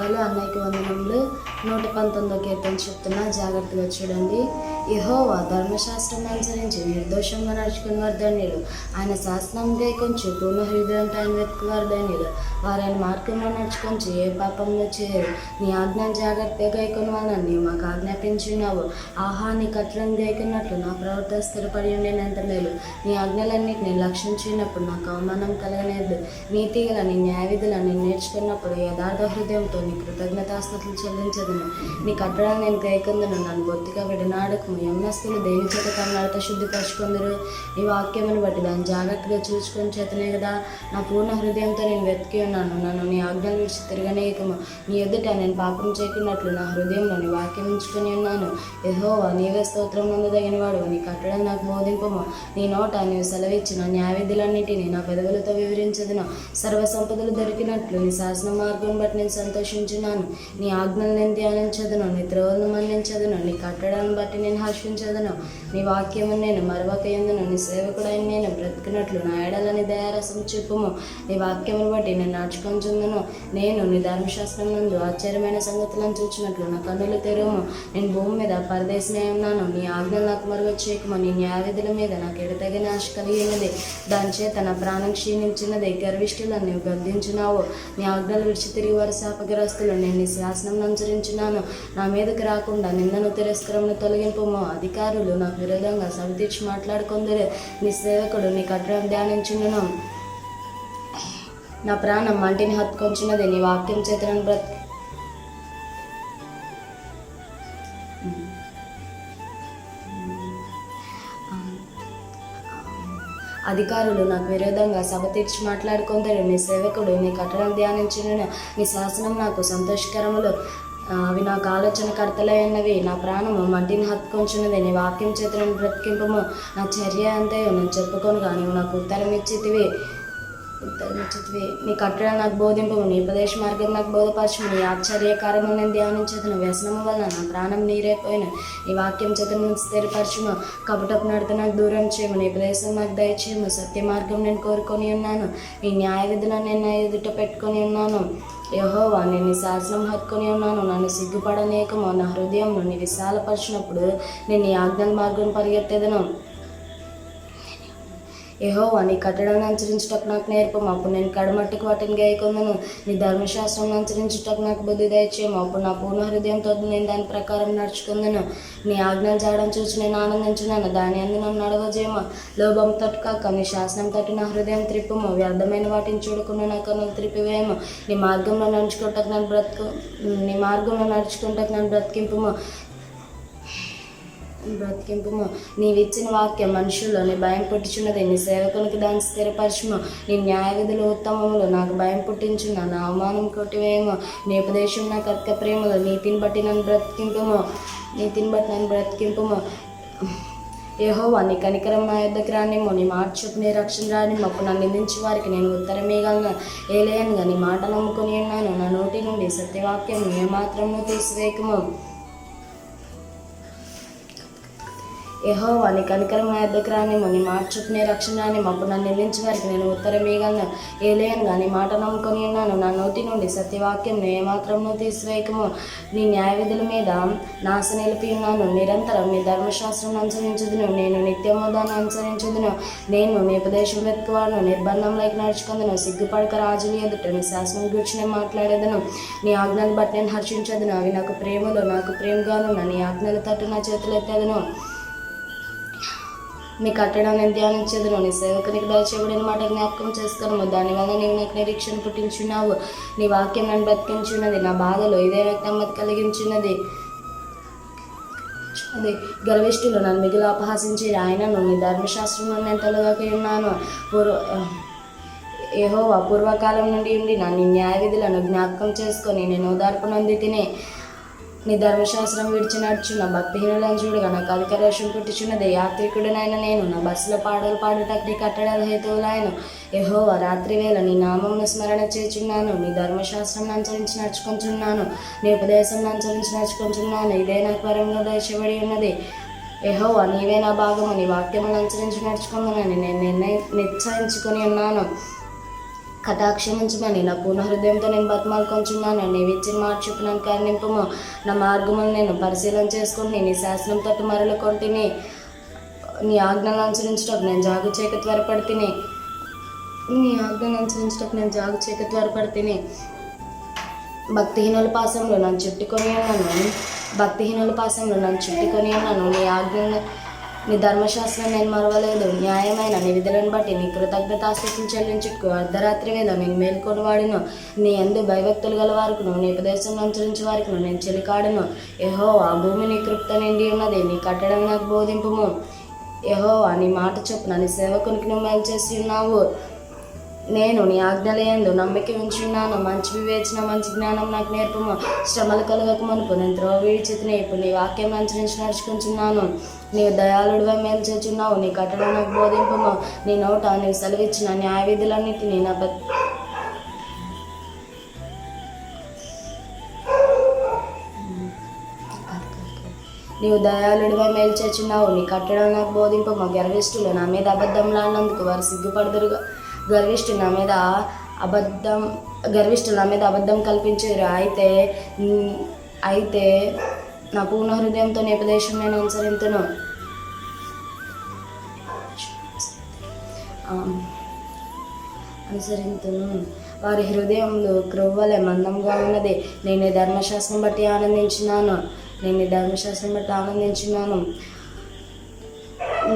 వందనాలు. అన్నయ్యకి వందనములు. 119 కీర్తన చెప్తున్నా, జాగ్రత్తగా చూడండి. యెహోవా ధర్మశాస్త్రం అనుసరించి నిర్దోషంగా నడుచుకుని వారు ధన్యులు. ఆయన శాసనం గైకొంచు పూర్ణ హృదయంతో ఆయన వెతుకువారు ధన్యులు. వారు ఆయన మార్గంలో నడుచుకొంచి ఏ పాపంలో చేయరు. నీ ఆజ్ఞను జాగ్రత్తగా గైకొని వాళ్ళని నీవు మాకు ఆజ్ఞాపించున్నావు. ఆహా, నీ కట్టలను గైకున్నట్లు నా ప్రవర్తన స్థిరపడి ఉండేనంత మేలు. నీ ఆజ్ఞలన్నిటిని లక్షించినప్పుడు నాకు అవమానం కలగలేదు. నీతి గల నీ న్యాయవిధులను నేర్చుకున్నప్పుడు యథార్థ హృదయంతో నీ కృతజ్ఞతాస్తుతులు చెల్లించదును. నీ కట్టడాన్ని నేను గైకొందును. నన్ను బొత్తిగా విడనాడకు. యవ్వనస్తులు దేని చేత తమ నడత శుద్ధిపరచుకుందరు? నీ వాక్యమును బట్టి దాన్ని జాగ్రత్తగా చూసుకొని చేతనే కదా. నా పూర్ణ హృదయంతో నేను వెతికి ఉన్నాను. నన్ను నీ ఆజ్ఞలు విడిచి తిరగనీయకము. నీ ఎదుట నేను పాపం చేయకున్నట్లు నా హృదయంలో నీ వాక్యం ఉంచుకొని ఉన్నాను. యెహోవా, నీవే స్తోత్రం నందదగినవాడు. నీ కట్టడం నాకు బోధింపము. నీ నోట నీవు సెలవిచ్చిన న్యాయవిధులన్నిటినీ నా పెదవులతో వివరించదును. సర్వ సంపదలు దొరికినట్లు నీ శాసన మార్గం బట్టి నేను సంతోషించున్నాను. నీ ఆజ్ఞలు నేను ధ్యానించదును. నీ త్రోవలను మన్నించదును. నీ కట్టడాన్ని బట్టి నేను హర్షించదును. నీ వాక్యము నేను మరవకయందును. నీ సేవకుడైన నేను బ్రతికినట్లు నా ఎడలని దయారసం చూపుము. నీ వాక్యమును బట్టి నేను నడుచుకొంచుందును. నేను నీ ధర్మశాస్త్రం నందు ఆశ్చర్యమైన సంగతులను చూచినట్లు నా కన్నులు తెరువుము. నేను భూమి మీద పరదేశినే ఉన్నాను. నీ ఆజ్ఞలు నాకు మరుగ చేయకము. నీ న్యాయవిధుల మీద నాకు ఎడతగిన ఆశ కలిగినది. దాని చేత నా ప్రాణం క్షీణించినది. గర్విష్ఠులను నీవు గద్దించున్నావు. నీ ఆజ్ఞలు విడిచి తిరిగి వారి శాపగ్రస్తులు. నేను నీ శాసనం అనుసరించున్నాను. నా మీదకి రాకుండా నిందను తిరస్కరమును తొలగింపుము. అధికారులు నాకు విరోధంగా సవితీర్చి మాట్లాడుకుందరు. నీ సేవకుడు నీ కట్టడం ధ్యానించుండును. నా ప్రాణం మంటిని హత్తుకొంచున్నది. నీ వాక్యం చేత నన్ను అధికారులు నాకు విరోధంగా సభ తీర్చి మాట్లాడుకుంటారు. నీ సేవకుడు నీ కట్టడం ధ్యానించును. నీ శాసనం నాకు సంతోషకరములు. అవి నాకు ఆలోచనకర్తలైనవి. నా ప్రాణము మంటిని హత్తుకొంచున్నది. నీ వాక్యం చేత నన్ను బ్రతికింపము. నా చర్య అంతయో నేను చెప్పుకొనుగా నీవు నాకు ఉత్తరం ఇచ్చితివి. నీ కట్టడం నాకు బోధింపము. నీ ఉపదేశ మార్గం నాకు బోధపరచుము. నీ ఆశ్చర్యకార్యము నేను ధ్యానించదును. వ్యసనము వలన నా ప్రాణం నీరైపోయిన. నీ వాక్యం చేత నేను స్థిరపరచుము. కపటపు నడత నాకు దూరం చేయము. నీ ఉపదేశం నాకు దయచేయము. సత్య మార్గం నేను కోరుకొని ఉన్నాను. నీ న్యాయ విధులను నేను నా ఎదుట పెట్టుకొని ఉన్నాను. యెహోవా, నేను నీ శాసనం హత్తుకొని ఉన్నాను. నన్ను సిగ్గుపడనీయకము. నా హృదయంలో నీ విశాలపరిచినప్పుడు నేను నీ ఆజ్ఞల మార్గం పరిగెత్తెదను. యెహోవా, నీ కట్టడాన్ని అనుసరించుటకు నాకు నేర్పము. అప్పుడు నేను కడమట్టుకు వాటిని గైకొందును. నీ ధర్మశాస్త్రం అనుసరించుటకు నాకు బుద్ధి దయచేయము. అప్పుడు నా పూర్ణ హృదయంతో నేను దాని ప్రకారం నడుచుకుందును. నీ ఆజ్ఞలు చేయడం చూసి నేను ఆనందించున్నాను. దాని అందు నన్ను నడవజేయము. లోభం తట్టు కాక నీ శాసనం తట్టు నా హృదయం త్రిప్పుము. వ్యర్థమైన వాటిని చూడకుండా నా కన్నులు త్రిప్పివేయము. నీ మార్గంలో నడుచుకుంటకు నన్ను బ్రతికింపుము. నీవిచ్చిన వాక్యం మనుషుల్లో నీ భయం పుట్టించున్నది. నీ సేవకునికి దాన్ని స్థిరపరచుము. నీ న్యాయ విధులు ఉత్తమములు నాకు భయం పుట్టించున్న. నా అవమానం కొట్టివేయము. నీ ఉపదేశం నాకు అధిక ప్రేమలు. నీతిని బట్టి నన్ను బ్రతికింపుము. యెహోవా, నీ కనికరం నా యొద్దకు రానిమ్ము. నీ మాట చొప్పున నీ రక్షణ రానిమ్ము. అప్పుడు నన్ను నిందించి వారికి నేను ఉత్తరమేయగలను. ఏలేయనుగా నీ మాట నమ్ముకొని ఉన్నాను. నా నోటి నుండి సత్యవాక్యం ఏమాత్రము తీసివేయకము. యెహోవా, నీ కనికరం నా యొద్దకు రానిమ్ము. నీ మాట చొప్పున రక్షణ రానిమ్ము. అప్పుడు నన్ను నిందించి వారికి నేను ఉత్తరమేయగలను. ఏలేయనుగా నీ మాట నమ్ముకొని ఉన్నాను. నా నోటి నుండి సత్యవాక్యం ఏమాత్రము తీసివేయకము. నీ న్యాయ విధుల మీద నాశ నిలిపి ఉన్నాను. నిరంతరం నీ ధర్మశాస్త్రం అనుసరించుదును. నేను నిత్యము దాన్ని అనుసరించుదును. నేను నీ ఉపదేశం వెతుకువాను. నిర్బంధంలోకి నడుచుకుందును. సిగ్గుపడక రాజుని ఎదుట నీ శాసనం గురించి నేను మాట్లాడేదను. నీ ఆజ్ఞలు బట్టి నేను హర్షించదును. అవి నాకు ప్రేమలో నాకు ప్రేమగాను. నీ ఆజ్ఞల తట్టు నా చేతులు ఎత్తేదను. నీ కట్టడం నేను ధ్యానించేదను. నీ సేవకునికి దయచేయబడిన మాట జ్ఞాపకం చేసుకున్నాము. దానివల్ల నీవు నాకు నిరీక్షణ పుట్టించున్నావు. నీ వాక్యం నన్ను బ్రతికించున్నది. నా బాధలో ఇదే నెమ్మది కలిగించున్నది. గర్విష్ఠులు నన్ను మిగులు అపహాసించి ఆయనను నీ ధర్మశాస్త్రంలో నేను తొలగకి ఉన్నాను. యెహోవా, పూర్వకాలం నుండి ఉండి నీ న్యాయ విధులను జ్ఞాపకం చేసుకొని నేను ఓదార్పు నొంది తినే. నీ ధర్మశాస్త్రం విడిచి నడుచున్న భక్తిహీనులను చూడగా నాకు అధిక రోషం పుట్టించున్నది. యాత్రికుడినైన నేను నా బస్సులో పాటలు పాడుటకు నీ కట్టడాల హేతువులాయను. యెహోవా, రాత్రి వేళ నీ నామమును స్మరణ చేచున్నాను. నీ ధర్మశాస్త్రం అనుసరించి నడుచుకుంటున్నాను. నీ ఉపదేశం అనుసరించి నడుచుకుంటున్నాను. ఇదే నాకు వరంగా దయచేయబడి ఉన్నది. యెహోవా, నీవే నా భాగము. నీ వాక్యమును అనుసరించి నడుచుకుందానని నేను నిశ్చయించుకొని ఉన్నాను. కటాక్షమించమని నా పూర్ణ హృదయంతో నేను బతిమాలుకొంచున్నాను. నీవు ఇచ్చిన మాట చొప్పున నన్ను కరుణింపుము. నా మార్గమును నేను పరిశీలన చేసుకుని నీ శాసనం తట్టు మరల కొంటిని. నీ ఆజ్ఞలను అనుసరించటకు నేను జాగు చేయక త్వరపడితిని. నీ ఆజ్ఞలను అనుసరించటకు నేను జాగు చేయక త్వరపడితిని. భక్తిహీనుల పాసంలో నన్ను చుట్టుకొని ఉన్నాను. నీ ఆజ్ఞలను నీ ధర్మశాస్త్రం నేను మరవలేదు. న్యాయమైన నీ విధులను బట్టి నీ కృతజ్ఞతాస్తుతులు చెల్లించుటకు అర్ధరాత్రి వేళ నేను మేల్కొని వాడును. నీ యందు భయభక్తులు గల వారికును నీ ఉపదేశం అనుసరించి వారికును నేను చెలికాడును. యెహోవా భూమి నీ కృప్త నిండి ఉన్నది. నీ కట్టడం నాకు బోధింపుము. యెహోవా నీ మాట చొప్పున నీ సేవకునికి నువ్వు మేలు చేసి ఉన్నావు. నేను నీ ఆజ్ఞల యందు నమ్మిక ఉంచున్నాను. మంచి వివేచన మంచి జ్ఞానం నాకు నేర్పము. శ్రమలు కలగక మునుపు నేను త్రోవ విడిచితిని. ఇప్పుడు నీ వాక్యం అనుసరించి నడుచుకుంటున్నాను. నీవు దయాళుడివై మేలు చేస్తున్నావు. నీ కట్టడం నాకు బోధింపము. నీ నోట నీవు సెలవిచ్చిన న్యాయ విధులన్నిటినీ నా నీవు దయాళుడివై మేలు చేస్తున్నావు. నీ కట్టడం నాకు బోధింపము. గర్విష్ఠులు నా మీద అబద్ధంలాడినందుకు వారు సిగ్గుపడదురుగా. గర్విష్ఠులు నా మీద అబద్ధం కల్పించారు. అయితే నా పూర్ణ హృదయంతో నీ ఉపదేశం నేను అనుసరింతును. వారి హృదయంలో క్రొవ్వలే మందంగా ఉన్నది. నేను ఈ ధర్మశాస్త్రం బట్టి ఆనందించినాను.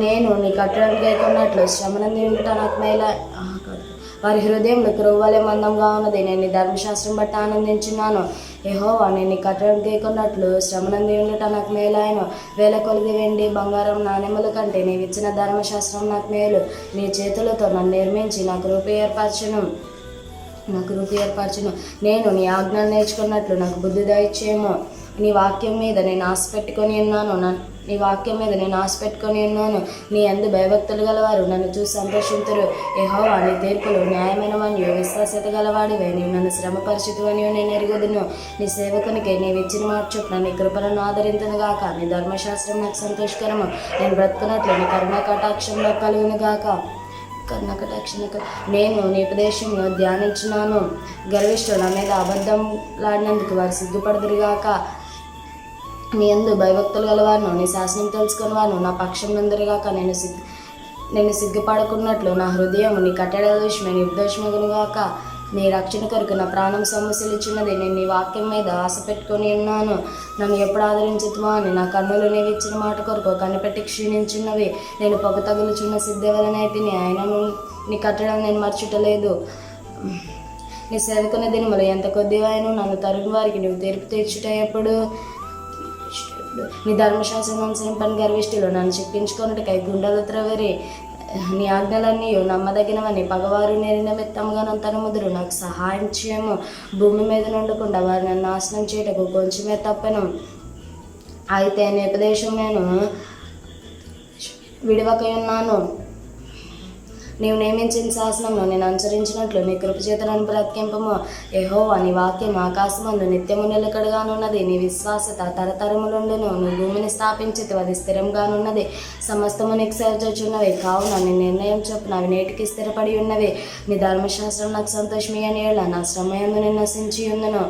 నేను నీ కట్టడం లేకున్నట్లు శ్రమనంది ఉంట నాకు మేల. వారి హృదయంలో క్రొవ్వలే మందంగా ఉన్నది. నేను నీ ధర్మశాస్త్రం బట్టి ఆనందించున్నాను. యెహోవా నేను నీ కట్టడం లేకున్నట్లు శ్రమనంది ఉండుట నాకు మేలాయను. వేల కొలది వెండి బంగారం నాణెముల కంటే నీవు ఇచ్చిన ధర్మశాస్త్రం నాకు మేలు. నీ చేతులతో నన్ను నిర్మించి నాకు రూపీ ఏర్పరచును. నేను నీ ఆజ్ఞలు నేర్చుకున్నట్లు నాకు బుద్ధి దయచేయము. నీ వాక్యం మీద నేను ఆశ పెట్టుకొని ఉన్నాను. నీ యందు భయభక్తులు గలవారు నన్ను చూసి సంతోషింతురు. యెహోవా నీ తీర్పులు న్యాయమైనవనియు విశ్వాస్యత గలవాడివే. నీవు నన్ను శ్రమపరిచితివనియు నేను ఎరుగుదును. నీ సేవకునికి నీవు ఇచ్చిన మాట చొప్పున నీ కృపలను ఆదరింతును గాక. నీ ధర్మశాస్త్రం నాకు సంతోషకరము. నేను బ్రతుకున్నట్లు నీ కరుణ కటాక్షంలో కలుగును గాక. నేను నీ ఉపదేశంలో ధ్యానించున్నాను. గర్విష్ఠులు నా మీద అబద్ధంలాడినందుకు వారు సిగ్గుపడుదురుగాక. నీ యందు భయభక్తులు గలవారును నీ శాసనం తెలుసుకుని వారు నా పక్షం నందరుగాక. నేను సిగ్గుపడకున్నట్లు నా హృదయం నీ కట్టడల విషయమే నిర్దోషమగునుగాక. నీ రక్షణ కొరకు నా ప్రాణం సమస్యలుచున్నది. నేను నీ వాక్యం మీద ఆశ పెట్టుకొని ఉన్నాను. నన్ను ఎప్పుడు ఆదరించుతుమా అని నా కన్నులు నీవు ఇచ్చిన మాట కొరకు కనిపెట్టి క్షీణించున్నవి. నేను పొగ తగులుచున్న సిద్ధవలనైతే ఆయనను నీ కట్టడం నేను మర్చుటలేదు. నీ సేవకున్న దినములు ఎంత కొద్దిగాను నన్ను తరుగు వారికి నువ్వు తీర్పు తీర్చుట ఎప్పుడు. నీ ధర్మశాస్త్రం అనుసరింపని గర్విష్ఠులు నన్ను చిక్కించుకొనుటకై గుండెలు త్రవరి. నీ ఆజ్ఞలన్నీ నమ్మదగినవని పగవారు నేరిన మెత్తముగా నన్ను ముదురు. నాకు సహాయం చేయము. భూమి మీద ఉండకుండా వారు నన్ను నాశనం చేయటకు కొంచెమే తప్పను. అయితే నీ ఉపదేశం నేను విడివకై ఉన్నాను. నీవు నియమించిన శాసనంలో నేను అనుసరించినట్లు నీ కృపచేత నన్ను బ్రతికింపము. యెహోవా నీ వాక్యం ఆకాశమందు నిత్యము నిలకడగానున్నది. నీ విశ్వాసత తరతరములుండును. నువ్వు భూమిని స్థాపించితే అది స్థిరంగానున్నది. సమస్తము నీకు సేవచున్నవి. కావున నీ నిర్ణయం చొప్పున అవి నేటికి స్థిరపడి ఉన్నవి. నీ ధర్మశాస్త్రం నాకు సంతోషమయ్యని ఏళ్ళ నా శ్రమయందు నేను నశించి ఉందును.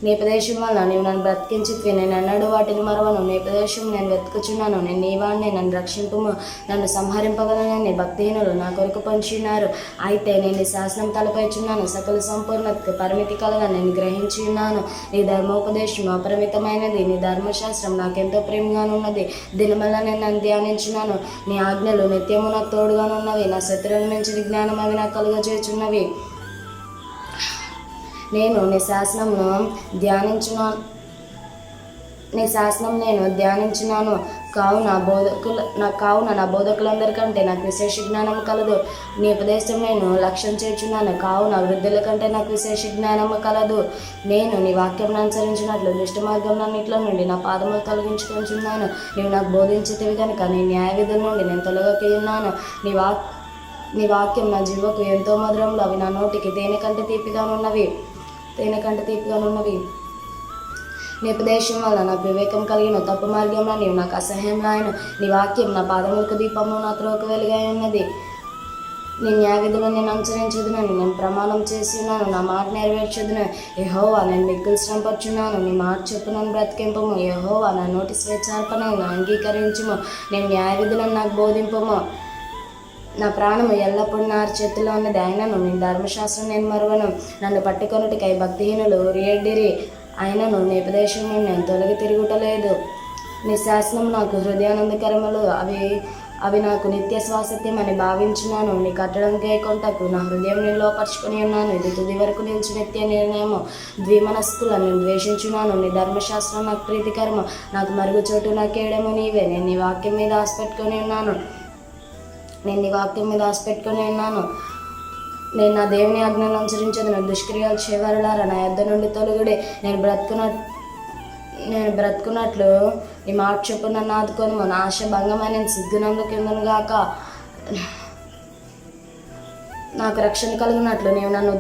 నీ ఉపదేశం వల్ల నీవు నన్ను బ్రతికించితివి. నేను ఎన్నడూ వాటిని మరవను. నీ ఉపదేశం నేను వెతుకుచున్నాను. నేను నీవాడిని, నన్ను రక్షింపుము. నన్ను సంహరింపగలనని భక్తిహీనులు నా కొరకు పంచున్నారు. అయితే నేను ఈ శాసనం తలపైచున్నాను. సకల సంపూర్ణతకు పరిమితి కలగా నేను గ్రహించి ఉన్నాను. నీ ధర్మోపదేశం అపరిమితమైనది. నీ ధర్మశాస్త్రం నాకెంతో ప్రేమగానున్నది. దినమల్లా నేను నన్ను ధ్యానించున్నాను. నీ ఆజ్ఞలు నిత్యము నాకు తోడుగానున్నవి. నా శత్రువుల నుంచి విజ్ఞానం అవి నాకు కలుగజేచున్నవి. నేను నీ శాసనం నేను ధ్యానించున్నాను. కావున నా బోధకులందరికంటే నాకు విశేష జ్ఞానం కలదు. నీ ఉపదేశం నేను లక్ష్యం చేర్చున్నాను. కావున వృద్ధుల కంటే నాకు విశేష జ్ఞానం కలదు. నేను నీ వాక్యం అనుసరించినట్లు దుష్ట మార్గంలో నుండి నా పాదములు తొలగించుకొంచున్నాను. నీవు నాకు బోధించితివి కనుక నీ న్యాయ విధుల నుండి నేను తొలగకి ఉన్నాను. నీ వాక్యం నా జీవకు ఎంతో మధురంలో. అవి నా నోటికి తేనె కంటే తీపిగానున్నవి. నీ ఉపదేశం వల్ల నాకు వివేకం కలిగిన. తప్పు మార్గంలో నీవు నాకు అసహ్యం రాయను. నీ వాక్యం నా పాదములకు దీపము, నా త్రోవకు వెలుగై ఉన్నది. నీ న్యాయవిధులను నేను అనుసరించదునని నేను ప్రమాణం చేసి ఉన్నాను, నా మాట నెరవేర్చదును. యెహోవా, నేను మిక్కులు శ్రమపరుచున్నాను, నీ మాట చెప్పు నన్ను బ్రతికింపము. యెహోవా, నా నోటి స్వేచ్ఛార్పణను అంగీకరించుము, నీ న్యాయవిధులను నాకు బోధింపము. నా ప్రాణము ఎల్లప్పుడూ నా చేతిలో ఉన్నది, అయినను నీ ధర్మశాస్త్రం నేను మరువను. నన్ను పట్టుకొనుటకై భక్తిహీనులు రియడ్డిరి, అయినను నీ ఉపదేశం నేను తొలగి తిరుగుటలేదు. నీ శాసనం నాకు హృదయానందకరములు, అవి నాకు నిత్య స్వాసత్యం అని భావించున్నాను. నీ కట్టడం గైకొంటకు నా హృదయం నేను లోపరుచుకొని ఉన్నాను, ఇది తుది వరకు నిలిచి నిత్య నిర్ణయము. ద్విమనస్కులను నేను ద్వేషించున్నాను, నీ ధర్మశాస్త్రం నాకు ప్రీతికరము. నాకు మరుగుచోటు నాకేయడము నీవే. నేను నీ వాక్యం మీద ఆశపెట్టుకొని ఉన్నాను, నేను నా దేవుని ఆజ్ఞలను అనుసరించదును. దుష్క్రియలు చేయవరలారా నా యొద్ద నుండి తొలగుడే. నేను బ్రతుకున్నట్లు నీ మాట చెప్పు నన్ను ఆదుకొని. నా ఆశ భంగమై నేను సిగ్గునందుకెందును గాక. నాకు రక్షణ కలిగినట్లు నీవు నన్ను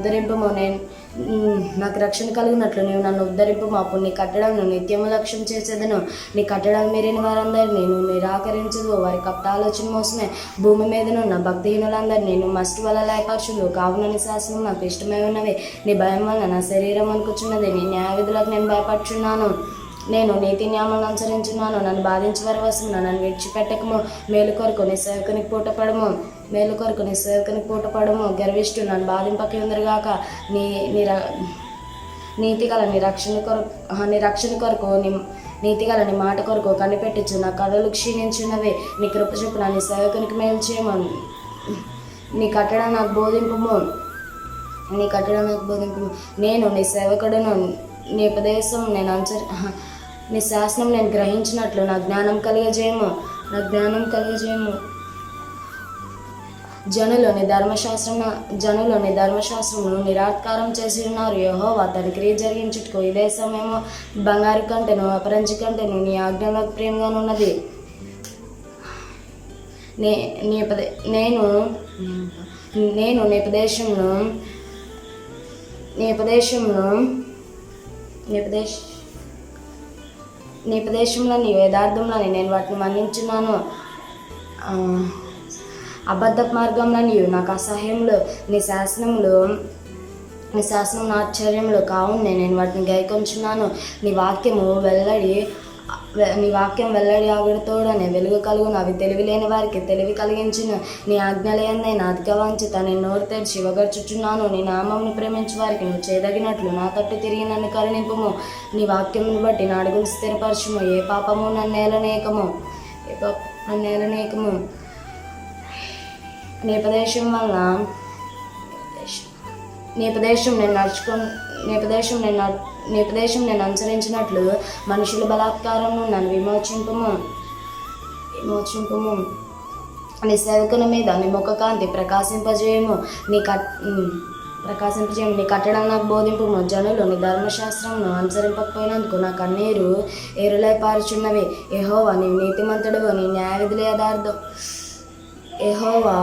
ఉద్ధరింపము. అప్పుడు నీ కట్టడం నిత్యము లక్ష్యం చేసేదను. నీ కట్టడం మీరిన వారందరినీ నేను నిరాకరించదు. వారి కప్తాలోచన మోసమే. భూమి మీదనున్న భక్తిహీనులందరినీ నేను మస్టు వల్ల లయపరచుదు. కావున నీ శాసనం నాకు ఇష్టమై ఉన్నవి. నీ భయం వల్ల నా శరీరం అనుకుచున్నది. నీ న్యాయవిధులకు నేను భయపడుచున్నాను. నేను నీతి న్యాయాలను అనుసరించున్నాను. నన్ను బాధించి వారి వశము నన్ను విడిచిపెట్టకము. మేలు కొరకు నీ సేవకునికి పూటపడము. గర్విష్ఠు నన్ను బాధింపక ఉందరుగాక. నీతిగల నీ రక్షణ కొరకు నీతిగల నీ మాట కొరకు కనిపెట్టుచు నా కళలు క్షీణించున్నవే. నీ కృప చొప్పున నీ సేవకునికి మేలు చేయము. నీ కట్టడం నాకు బోధింపము. నేను నీ సేవకుడును. నీ ఉపదేశం నీ శాసనం నేను గ్రహించినట్లు నా జ్ఞానం కలిగజేయము. జనులు నీ ధర్మశాస్త్రమును నిరాకారం చేసి ఉన్నారు. యెహోవా తన క్రియ జరిగించుటకు ఇదే సమయము. బంగారు కంటెను అపరంజి కంటెను నీ ఆజ్ఞలకు ప్రేమగానున్నది. నేను నీ ఉపదేశంలో నీ యథార్థంలోని నేను వాటిని మన్నించున్నాను. అబద్ధ మార్గంలో నీవు నాకు అసహ్యములు. నీ శాసనం ఆశ్చర్యములు కావున నేను వాటిని గైకొంచున్నాను. నీ వాక్యం వెల్లడి ఆవిడతోడనే వెలుగు కలుగును. అవి తెలివి లేని వారికి తెలివి కలిగించును. నీ ఆజ్ఞలయందే నా అధిక వంచిత నేను నోరు తెరిచి ఇవ్వగర్చుచున్నాను. నీ నామమును ప్రేమించు వారికి నువ్వు చేయదగినట్లు నా తట్టు తిరిగి నన్ను కరుణింపుము. నీ వాక్యమును బట్టి నా అడుగులు స్థిరపరచుము. ఏ పాపము నన్ను ఏలనేకము. నీ ఉపదేశం నేను అనుసరించినట్లు మనుషుల బలాత్కారము నన్ను విమోచింపుము. నీ సేవకుని మీద నీ ముఖ కాంతి ప్రకాశింపజేయము. నీ కట్టడం నాకు బోధింపుము. జనులు నీ ధర్మశాస్త్రమును అనుసరింపకపోయినందుకు నా కన్నీరు ఏరులై పారుచున్నవి. యెహోవా, నీవు నీతిమంతుడువు, నీ న్యాయవిధుల యథార్థం. యెహోవా,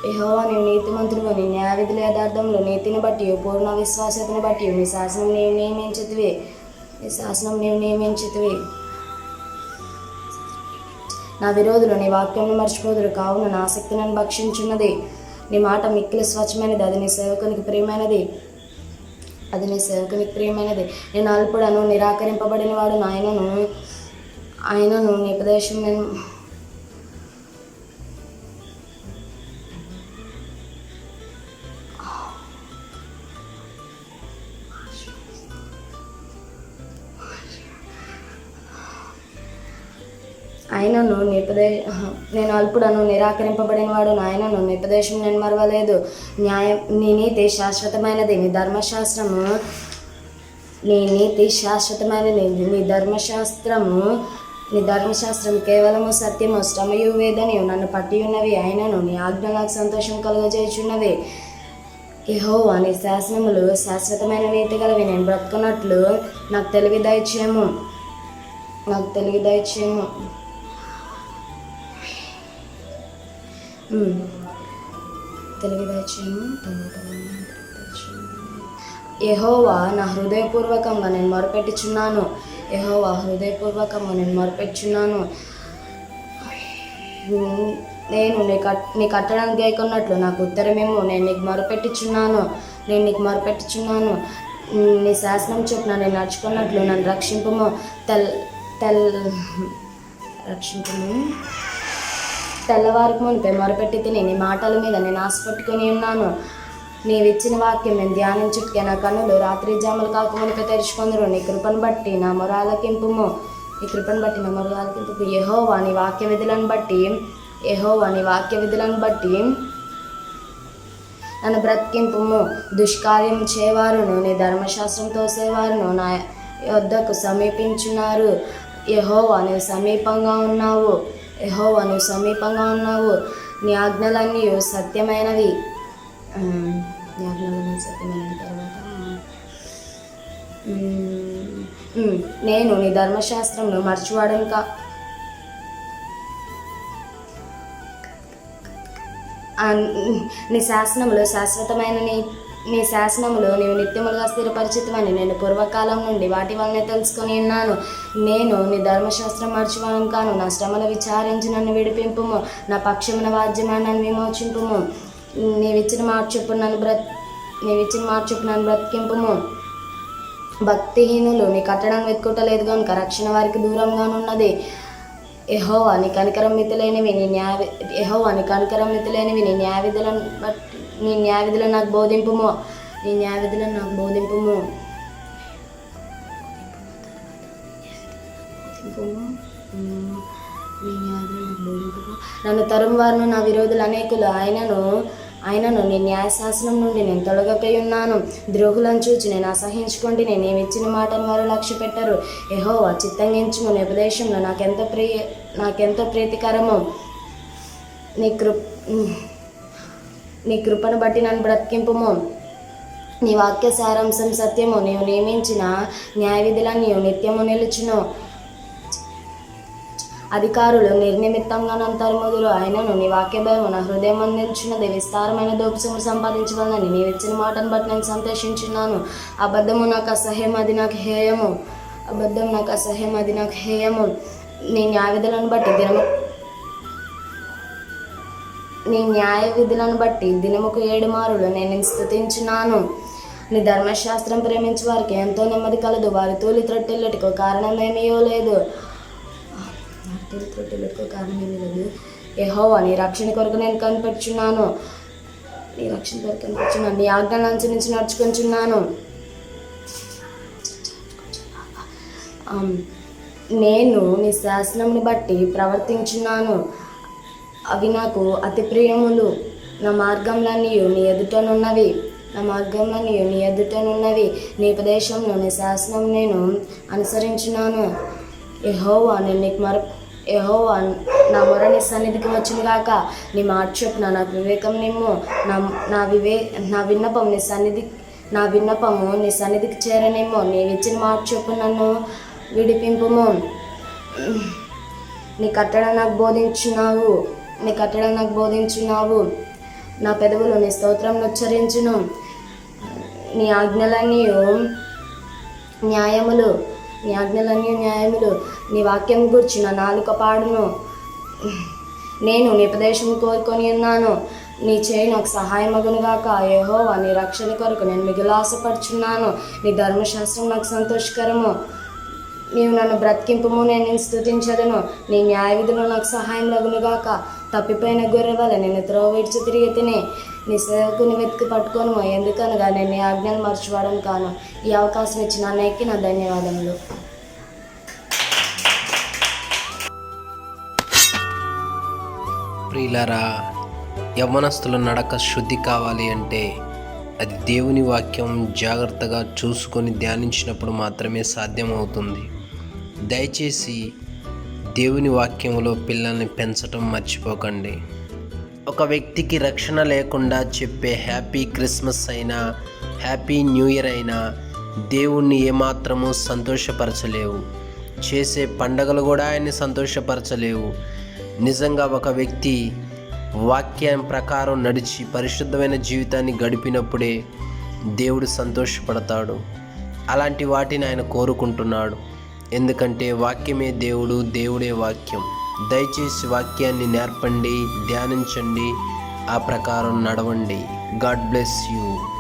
నీవు నీతిమంతుడువు, నీ న్యాయవిధుల యథార్థంలో నీతిని బట్టి పూర్ణ విశ్వాసతను బట్టి నీ శాసనం నీవు నియమించితివి. నా విరోధులు నీ వాక్యంను మర్చిపోదురు. కావున నా ఆసక్తి నన్ను భక్షించున్నది. నీ మాట మిక్కిలి స్వచ్ఛమైనది, అది నీ సేవకునికి ప్రియమైనది. నేను అల్పుడను, నిరాకరింపబడిన వాడు. ఆయనను నీ ఉపదేశం నేను నేను అల్పుడను, నిరాకరింపబడిన వాడు. నాయనను నీ ఉపదేశం నేను మరవలేదు. నీ నీతి శాశ్వతమైనది. నీ ధర్మశాస్త్రం కేవలము సత్యము. శ్రమయు వేదనయు నన్ను పట్టి ఉన్నవి. అయినను నీ ఆజ్ఞ నాకు సంతోషం కలుగజేయుచున్నవి. యెహోవా, నీ శాసనములు శాశ్వతమైన నీతి గలవి. నేను బ్రతుకున్నట్లు నాకు తెలివి దయచేయము. యెహోవా, నా హృదయపూర్వకంగా నేను మొరపెట్టుచున్నాను. నేను నీ కట్టడానికి గైకొన్నట్లు నాకు ఉత్తరమేమో. నేను నీకు మొరపెట్టుచున్నాను. నీ శాసనం చొప్పున నేను నడుచుకున్నట్లు నన్ను రక్షింపుము. తెల్లవారికి మునిపే మొరపెట్టి తిని నీ మాటల మీద నేను ఆశపెట్టుకుని ఉన్నాను. నీవిచ్చిన వాక్యం నేను ధ్యానించుటకే నా కన్నులు రాత్రి జాములు కాక మునిపే తెరుచుకొందురు. నీ కృపను బట్టి నా మొరాలకింపుము. యెహోవా నీ వాక్య విధులను బట్టి నన్ను బ్రతికింపుము. దుష్కార్యం చేయవారును నీ ధర్మశాస్త్రం తోసేవారును నా యొద్దకు సమీపించున్నారు. యెహోవా నువ్వు సమీపంగా ఉన్నావు. నీ ఆజ్ఞలన్నీ సత్యమైనవి. తర్వాత నేను నీ ధర్మశాస్త్రంను మర్చివాడను నీ శాసనములు శాశ్వతమైన నీ శాసనములు నీవు నిత్యములుగా స్థిరపరిచితమని నేను పూర్వకాలం నుండి వాటి వల్లనే తెలుసుకొని ఉన్నాను. నేను నీ ధర్మశాస్త్రం మర్చివాడను కాను. నా శ్రమలు విచారించి నన్ను విడిపింపుము. నా పక్షమున వాద్యమని నన్ను విమోచింపుము. నీవిచ్చిన మాట చొప్పున నన్ను బ్రతికింపుము. భక్తిహీనులు నీ కట్టడం వెతుకుటలేదు కనుక రక్షణ వారికి దూరంగానున్నది. యెహోవా నీ కనికరం మితిలేనివి నీ న్యాయవిధులను నాకు బోధింపుము. నన్ను తరుమువారును నా విరోధులు అనేకులు. ఆయనను నీ న్యాయశాసనం నుండి నేను తొలగకై ఉన్నాను. ద్రోహులను చూచి నేను అసహించుకోండి. నీవిచ్చిన మాటను వారు లక్ష్య పెట్టరు. యెహోవా చిత్తంగించుము. నీ ఉపదేశంలో నాకెంతో ప్రీతికరము. నీ కృపను బట్టి నన్ను బ్రతికింపుము. నీ వాక్య సారాంశం సత్యము. నీవు నియమించిన న్యాయ విధులన్నీ నిత్యము నిలుచును. అధికారులు నిర్నిమిత్తంగా నన్ను తరుముదురు. ఆయనను నీ వాక్య భయము నా హృదయం అందించున్నది. విస్తారమైన దోపుసము సంపాదించవలనని నీవిచ్చిన మాటను బట్టి నేను సంతోషించున్నాను. అబద్ధం నాకు అసహ్యం, అది నాకు హేయము. నీ న్యాయ విధులను బట్టి దినముకు 7 మారులు నేను స్తుతించున్నాను. నీ ధర్మశాస్త్రం ప్రేమించే వారికి ఎంతో నెమ్మది కలదు. వారి తూలి త్రొట్టెళ్ళటికో కారణమేమీ లేదు. యెహోవా నీ రక్షణ కొరకు నేను కనిపెట్టుచున్నాను. నీ ఆజ్ఞలను అనుసరించి నడుచుకుంటున్నాను. నేను నీ శాసనంని బట్టి ప్రవర్తించున్నాను. అవి నాకు అతి ప్రియములు. నా మార్గంలన్నీ నీ ఎదుటనున్నవి. నీ ఉపదేశంలో నీ శాసనం నేను అనుసరించున్నాను. యెహోవా నా మొర నీ సన్నిధికి వచ్చును గాక. నీ మాట చొప్పున నాకు వివేకం నిమ్ము. నా విన్నపము నీ సన్నిధికి చేరనిమ్ము. నీవిచ్చిన మాట చొప్పున నన్ను విడిపింపుము. నీ కట్టడం నాకు బోధించున్నావు. నా పెదవులు నీ స్తోత్రం ఉచ్చరించును. నీ ఆజ్ఞలన్నీ న్యాయములు. నీ వాక్యం గురించి నా నాలుక పాడును. నేను నీ ఉపదేశం కోరుకొని ఉన్నాను. నీ చేయి నాకు సహాయమగునుగాక. యెహోవా నీ రక్షణ కొరకు నేను మిగులు ఆశపడుచున్నాను. నీ ధర్మశాస్త్రం నాకు సంతోషకరము. నీవు నన్ను బ్రతికింపుము. నేను స్తుతించదను. నీ న్యాయ విధులు నాకు సహాయం లగునుగాక. తప్పిపోయిన గొర్రె వల్ల నేను త్రోవ విడిచి తిరిగి తిని నీ సేవకుని వెతికి పట్టుకోను. ఎందుకనగా నేను నీ ఆజ్ఞలు మర్చిపోవడం కాను. ఈ అవకాశం ఇచ్చిన అన్నయ్యకి నా ధన్యవాదములు. ప్రియులారా, యవ్వనస్తుల నడక శుద్ధి కావాలి అంటే అది దేవుని వాక్యం జాగ్రత్తగా చూసుకొని ధ్యానించినప్పుడు మాత్రమే సాధ్యమవుతుంది. దయచేసి దేవుని వాక్యంలో పిల్లల్ని పెంచడం మర్చిపోకండి. ఒక వ్యక్తికి రక్షణ లేకుండా చెప్పే హ్యాపీ క్రిస్మస్ అయినా హ్యాపీ న్యూ ఇయర్ అయినా దేవుణ్ణి ఏమాత్రము సంతోషపరచలేవు. చేసే పండగలు కూడా ఆయన్ని సంతోషపరచలేవు. నిజంగా ఒక వ్యక్తి వాక్యం ప్రకారం నడిచి పరిశుద్ధమైన జీవితాన్ని గడిపినప్పుడే దేవుడు సంతోషపడతాడు. అలాంటి వాటిని ఆయన కోరుకుంటున్నాడు. ఎందుకంటే వాక్యమే దేవుడు, దేవుడే వాక్యం. దయచేసి వాక్యాన్ని నేర్పండి, ధ్యానించండి, ఆ ప్రకారం నడవండి. God bless you.